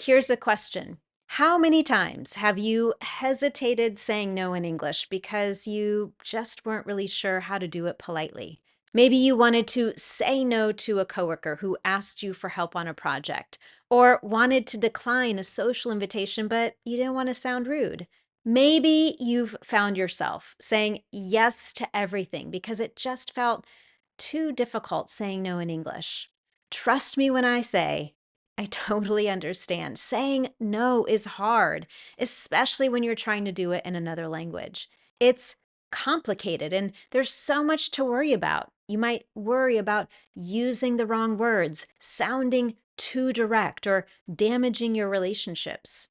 Here's a question. How many times have you hesitated saying no in English because you just weren't really sure how to do it politely? Maybe you wanted to say no to a coworker who asked you for help on a project, or wanted to decline a social invitation, but you didn't want to sound rude. Maybe you've found yourself saying yes to everything because it just felt too difficult saying no in English. Trust me when I say, I totally understand. Saying no is hard, especially when you're trying to do it in another language. It's complicated and there's so much to worry about. You might worry about using the wrong words, sounding too direct, or damaging your relationships.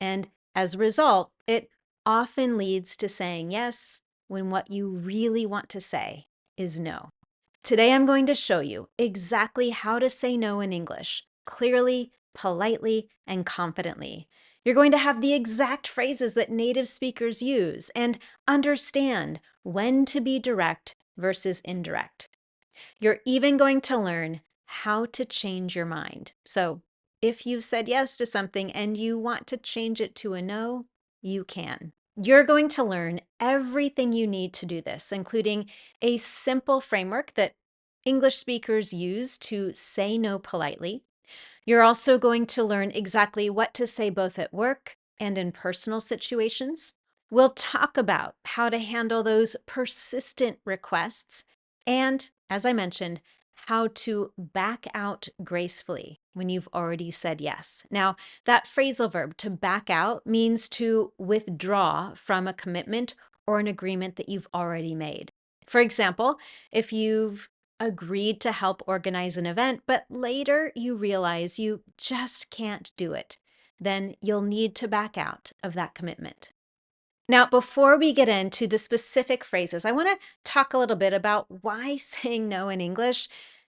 And as a result, it often leads to saying yes when what you really want to say is no. Today, I'm going to show you exactly how to say no in English, clearly, politely, and confidently. You're going to have the exact phrases that native speakers use and understand when to be direct versus indirect. You're even going to learn how to change your mind. So, if you've said yes to something and you want to change it to a no, you can. You're going to learn everything you need to do this, including a simple framework that English speakers use to say no politely. You're also going to learn exactly what to say both at work and in personal situations. We'll talk about how to handle those persistent requests and, as I mentioned, how to back out gracefully when you've already said yes. Now, that phrasal verb to back out means to withdraw from a commitment or an agreement that you've already made. For example, if you've agreed to help organize an event, but later you realize you just can't do it, then you'll need to back out of that commitment. Now, before we get into the specific phrases, I want to talk a little bit about why saying no in English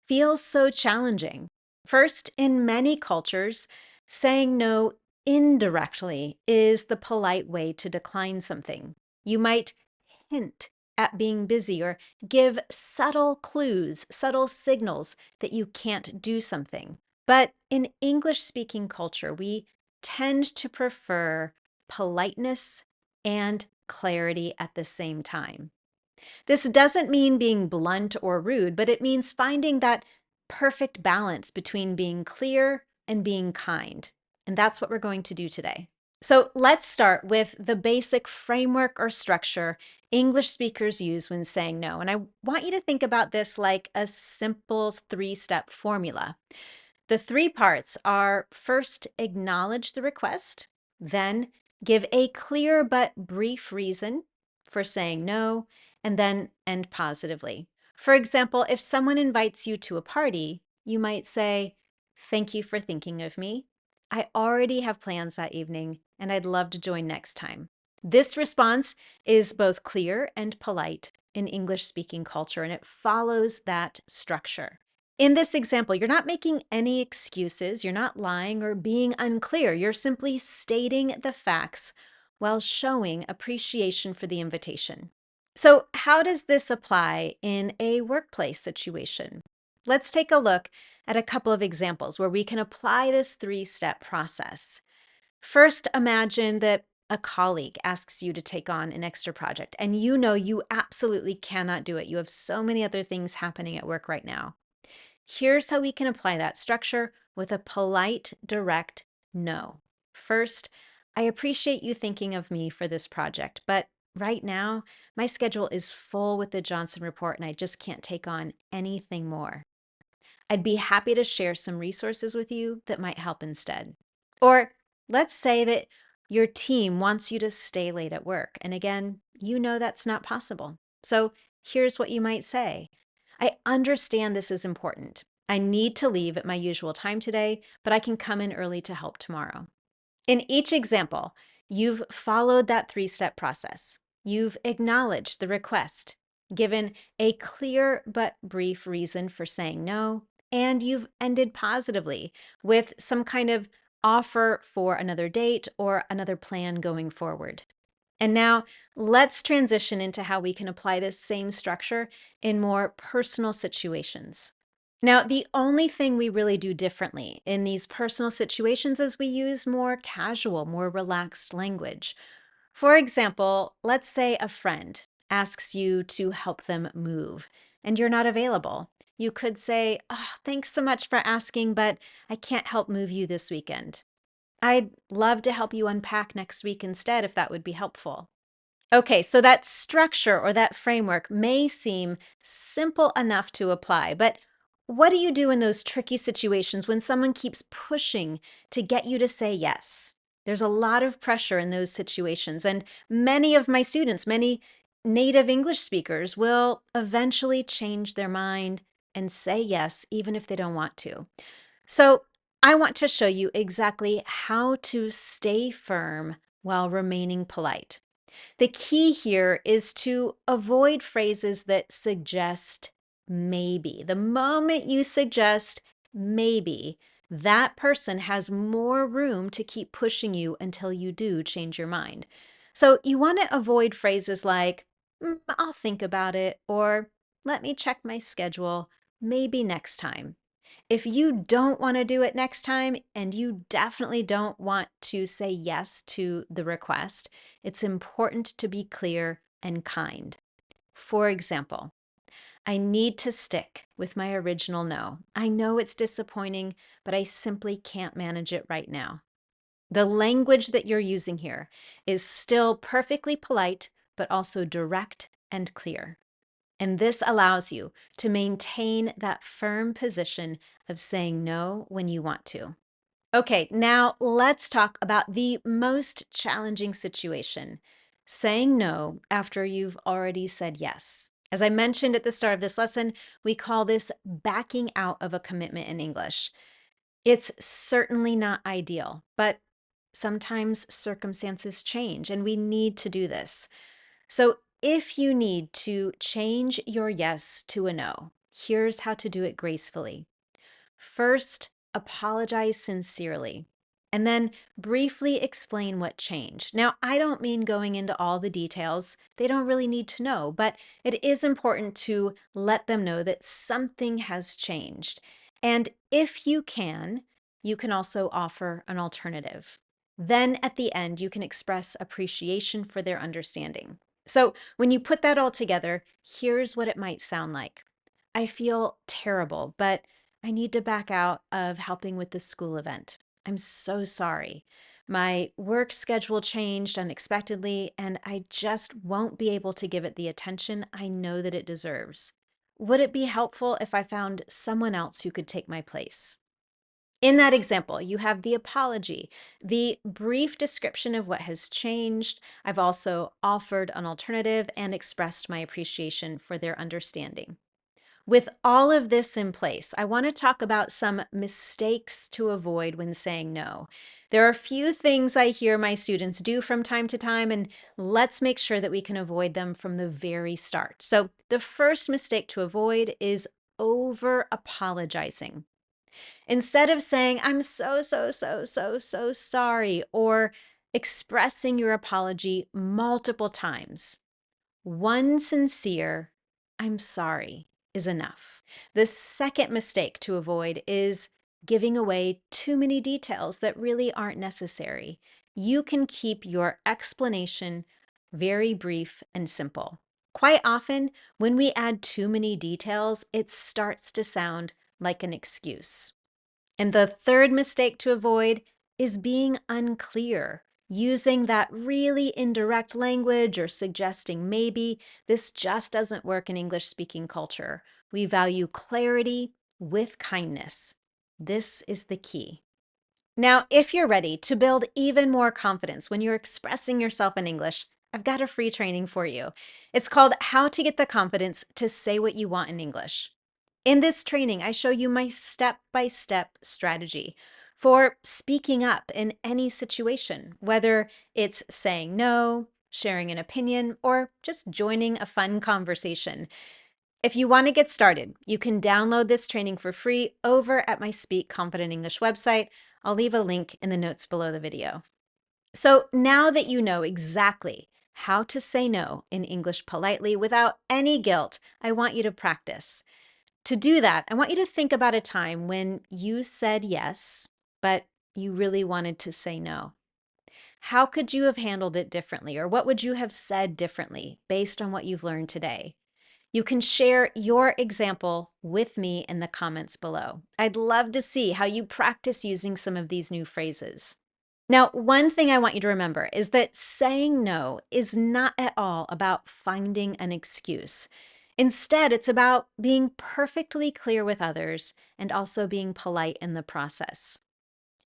feels so challenging. First, in many cultures, saying no indirectly is the polite way to decline something. You might hint at being busy or give subtle clues, subtle signals that you can't do something. But in English speaking culture, we tend to prefer politeness and clarity at the same time. This doesn't mean being blunt or rude, but it means finding that perfect balance between being clear and being kind. And that's what we're going to do today. So let's start with the basic framework or structure English speakers use when saying no. And I want you to think about this like a simple three-step formula. The three parts are: first, acknowledge the request, then give a clear but brief reason for saying no, and then end positively. For example, if someone invites you to a party, you might say, "Thank you for thinking of me. I already have plans that evening, and I'd love to join next time." This response is both clear and polite in English-speaking culture, and it follows that structure. In this example, you're not making any excuses, you're not lying or being unclear. You're simply stating the facts while showing appreciation for the invitation. So, how does this apply in a workplace situation? Let's take a look at a couple of examples where we can apply this three-step process. First, imagine that a colleague asks you to take on an extra project, and you know you absolutely cannot do it. You have so many other things happening at work right now. Here's how we can apply that structure with a polite, direct no. First, I appreciate you thinking of me for this project, but right now, my schedule is full with the Johnson report and I just can't take on anything more. I'd be happy to share some resources with you that might help instead. Or let's say that your team wants you to stay late at work, and again, you know that's not possible. So here's what you might say: I understand this is important. I need to leave at my usual time today, but I can come in early to help tomorrow. In each example, you've followed that three-step process. You've acknowledged the request, given a clear but brief reason for saying no, and you've ended positively with some kind of offer for another date or another plan going forward. And now let's transition into how we can apply this same structure in more personal situations. Now, the only thing we really do differently in these personal situations is we use more casual, more relaxed language. For example, let's say a friend asks you to help them move and you're not available. You could say, "Oh, thanks so much for asking, but I can't help move you this weekend. I'd love to help you unpack next week instead if that would be helpful." Okay, so that structure or that framework may seem simple enough to apply, but what do you do in those tricky situations when someone keeps pushing to get you to say yes? There's a lot of pressure in those situations, and many of my students, many native English speakers, will eventually change their mind and say yes, even if they don't want to. So, I want to show you exactly how to stay firm while remaining polite. The key here is to avoid phrases that suggest maybe. The moment you suggest maybe, that person has more room to keep pushing you until you do change your mind. So you want to avoid phrases like, I'll think about it, or let me check my schedule, maybe next time. If you don't want to do it next time and you definitely don't want to say yes to the request, it's important to be clear and kind. For example, I need to stick with my original no. I know it's disappointing, but I simply can't manage it right now. The language that you're using here is still perfectly polite, but also direct and clear. And this allows you to maintain that firm position of saying no when you want to. Okay, now let's talk about the most challenging situation, saying no after you've already said yes. As I mentioned at the start of this lesson, we call this backing out of a commitment in English. It's certainly not ideal, but sometimes circumstances change and we need to do this. So, if you need to change your yes to a no, here's how to do it gracefully. First, apologize sincerely, and then briefly explain what changed. Now, I don't mean going into all the details, they don't really need to know, but it is important to let them know that something has changed. And if you can also offer an alternative. Then at the end, you can express appreciation for their understanding. So, when you put that all together, here's what it might sound like. I feel terrible, but I need to back out of helping with the school event. I'm so sorry. My work schedule changed unexpectedly, and I just won't be able to give it the attention I know that it deserves. Would it be helpful if I found someone else who could take my place? In that example, you have the apology, the brief description of what has changed. I've also offered an alternative and expressed my appreciation for their understanding. With all of this in place, I want to talk about some mistakes to avoid when saying no. There are a few things I hear my students do from time to time, and let's make sure that we can avoid them from the very start. So, the first mistake to avoid is over apologizing. Instead of saying, I'm so sorry, or expressing your apology multiple times, one sincere, I'm sorry, is enough. The second mistake to avoid is giving away too many details that really aren't necessary. You can keep your explanation very brief and simple. Quite often, when we add too many details, it starts to sound like an excuse. And the third mistake to avoid is being unclear, using that really indirect language or suggesting maybe. This just doesn't work in English speaking culture. We value clarity with kindness. This is the key. Now, if you're ready to build even more confidence when you're expressing yourself in English, I've got a free training for you. It's called How to Get the Confidence to Say What You Want in English. In this training, I show you my step-by-step strategy for speaking up in any situation, whether it's saying no, sharing an opinion, or just joining a fun conversation. If you want to get started, you can download this training for free over at my Speak Confident English website. I'll leave a link in the notes below the video. So now that you know exactly how to say no in English politely without any guilt, I want you to practice. To do that, I want you to think about a time when you said yes, but you really wanted to say no. How could you have handled it differently, or what would you have said differently based on what you've learned today? You can share your example with me in the comments below. I'd love to see how you practice using some of these new phrases. Now, one thing I want you to remember is that saying no is not at all about finding an excuse. Instead, it's about being perfectly clear with others and also being polite in the process.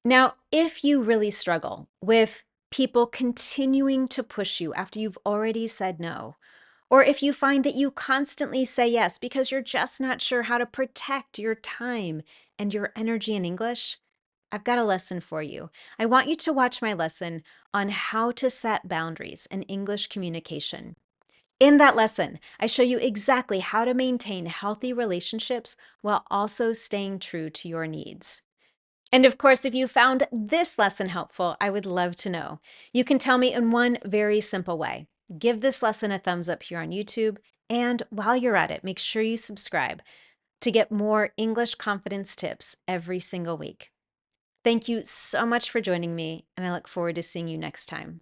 Now, if you really struggle with people continuing to push you after you've already said no, or if you find that you constantly say yes because you're just not sure how to protect your time and your energy in English, I've got a lesson for you. I want you to watch my lesson on how to set boundaries in English communication. In that lesson, I show you exactly how to maintain healthy relationships while also staying true to your needs. And of course, if you found this lesson helpful, I would love to know. You can tell me in one very simple way. Give this lesson a thumbs up here on YouTube, and while you're at it, make sure you subscribe to get more English confidence tips every single week. Thank you so much for joining me, and I look forward to seeing you next time.